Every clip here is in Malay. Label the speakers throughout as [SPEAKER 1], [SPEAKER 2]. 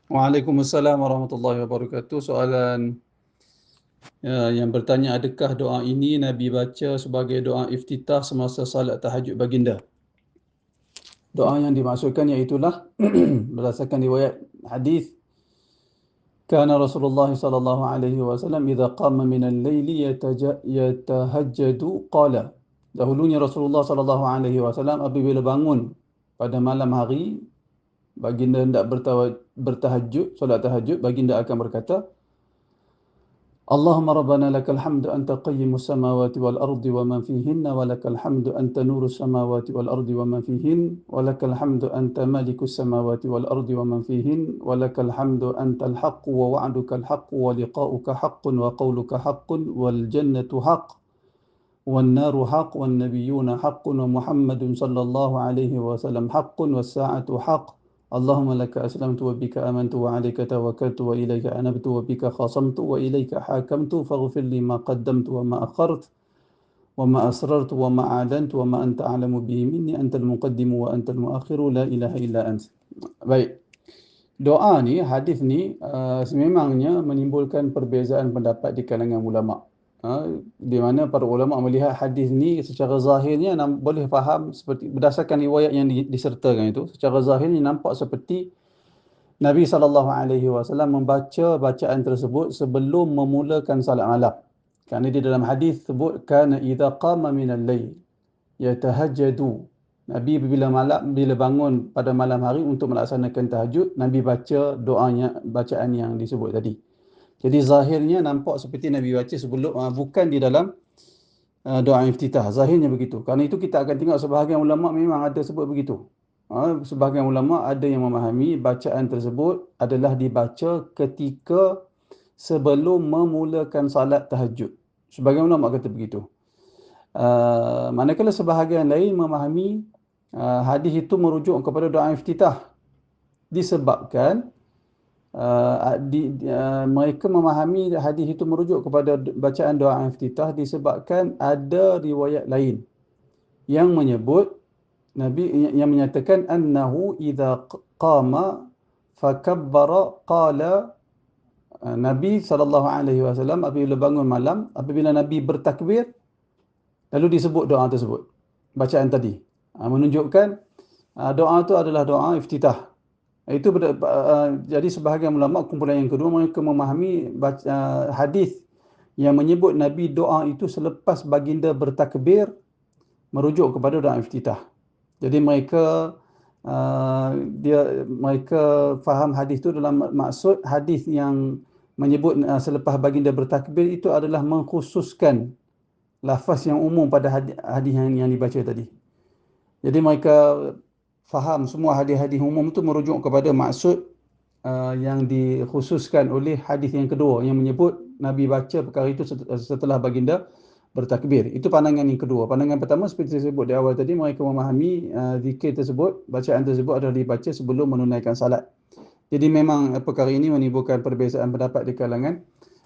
[SPEAKER 1] Waalaikumsalam warahmatullahi wabarakatuh. Soalan yang bertanya, adakah doa ini Nabi baca sebagai doa iftitah semasa salat tahajud baginda? Doa yang dimaksudkan iaitulah berdasarkan riwayat hadis, kana Rasulullah sallallahu alaihi wasallam idza qama min al-laili yatahajjadu qala. Dahulunya Rasulullah sallallahu alaihi wasallam apabila bangun pada malam hari, baginda hendak bertahajud, solat tahajud, baginda akan berkata, Allahumma rabbana lakal hamdu anta qayyimus samawati wal ardi wa man fihinna wa lakal hamdu anta nurus samawati wal ardi wa man fihin wa lakal hamdu anta malikus samawati wal ardi wa man fihin wa lakal hamdu antal haqqu wa wa'dukal haqqu wa liqa'uka haqqun wa qawluka haqqun wal jannatu haqq wan naru haqq wan nabiyyuna haqqun wa Muhammadun sallallahu alaihi wasallam haqqun was sa'atu haqq. Allahumma laka aslamtu wa bika amantu wa alayka tawakkaltu wa ilayka anabtu wa bika khasamtu wa ilayka hakamtu faghfir li ma qaddamtu wa ma akhartu wa ma asrartu wa ma a'lantu wa ma anta a'lamu bihi minni antal muqaddimu wa antal muakhiru la ilaha illa ant. Baik. Doa ni, hadis ni sememangnya menimbulkan perbezaan pendapat di kalangan ulama. Di mana para ulama melihat hadis ni secara zahirnya boleh faham seperti berdasarkan riwayat yang disertakan itu, secara zahirnya nampak seperti Nabi SAW membaca bacaan tersebut sebelum memulakan salat malam. Kerana di dalam hadis sebut kana idza qama minal lail yatahajjadu. Nabi bila bangun pada malam hari untuk melaksanakan tahajud, Nabi baca bacaan yang disebut tadi. Jadi zahirnya nampak seperti Nabi baca sebelum, bukan di dalam doa iftitah. Zahirnya begitu. Kerana itu kita akan tengok sebahagian ulama memang ada sebut begitu. Sebahagian ulama ada yang memahami bacaan tersebut adalah dibaca ketika sebelum memulakan salat tahajud. Sebahagian ulama kata begitu. Manakala sebahagian lain memahami hadis itu merujuk kepada doa iftitah, disebabkan mereka memahami hadis itu merujuk kepada bacaan doa iftitah disebabkan ada riwayat lain yang menyebut Nabi yang menyatakan annahu idza qama fakabbara qala. Nabi SAW apabila bangun malam, apabila Nabi bertakbir, lalu disebut doa tersebut, bacaan tadi, menunjukkan doa itu adalah doa iftitah. Itu jadi sebahagian ulama kumpulan yang kedua mereka memahami hadis yang menyebut Nabi doa itu selepas baginda bertakbir merujuk kepada doa iftitah. Jadi mereka faham hadis itu dalam maksud hadis yang menyebut selepas baginda bertakbir itu adalah mengkhususkan lafaz yang umum pada hadis yang dibaca tadi. Jadi mereka faham semua hadis-hadis umum itu merujuk kepada maksud yang dikhususkan oleh hadis yang kedua yang menyebut Nabi baca perkara itu setelah baginda bertakbir. Itu pandangan yang kedua. Pandangan pertama seperti saya sebut di awal tadi, mereka memahami zikir tersebut, bacaan tersebut adalah dibaca sebelum menunaikan salat. Jadi memang perkara ini menimbulkan perbezaan pendapat di kalangan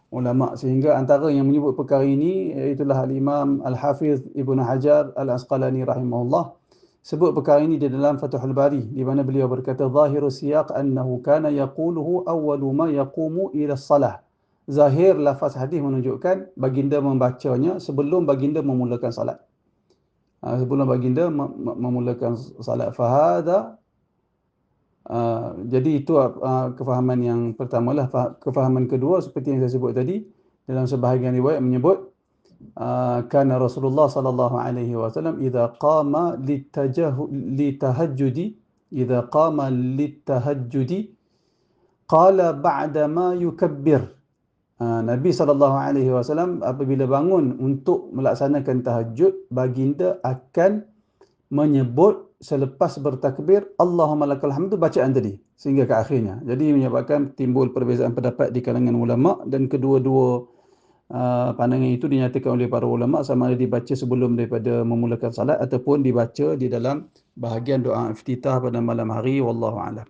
[SPEAKER 1] ulama, sehingga antara yang menyebut perkara ini iaitulah Al-Imam Al-Hafiz Ibn Hajar Al-Asqalani rahimahullah. Sebut perkara ini di dalam Fathul Bari, di mana beliau berkata zahiru siyaq annahu kana yaquluhu awwalu ma yaqumu ila salah. Zahir lafaz hadis menunjukkan baginda membacanya sebelum baginda memulakan salat. Sebelum baginda memulakan salat. Fahada jadi itu kefahaman yang pertama lah. Kefahaman kedua seperti yang saya sebut tadi, dalam sebahagian riwayat menyebut kana Rasulullah sallallahu alaihi wasallam idza qama litahajjudi qala ba'da ma yukabbir. Nabi sallallahu alaihi wasallam apabila bangun untuk melaksanakan tahajud, baginda akan menyebut selepas bertakbir Allahumma lakal hamdu, bacaan tadi sehingga ke akhirnya. Jadi menyebabkan timbul perbezaan pendapat di kalangan ulama, dan kedua-dua pandangan itu dinyatakan oleh para ulama sama ada dibaca sebelum daripada memulakan salat ataupun dibaca di dalam bahagian doa iftitah pada malam hari. Wallahu a'lam.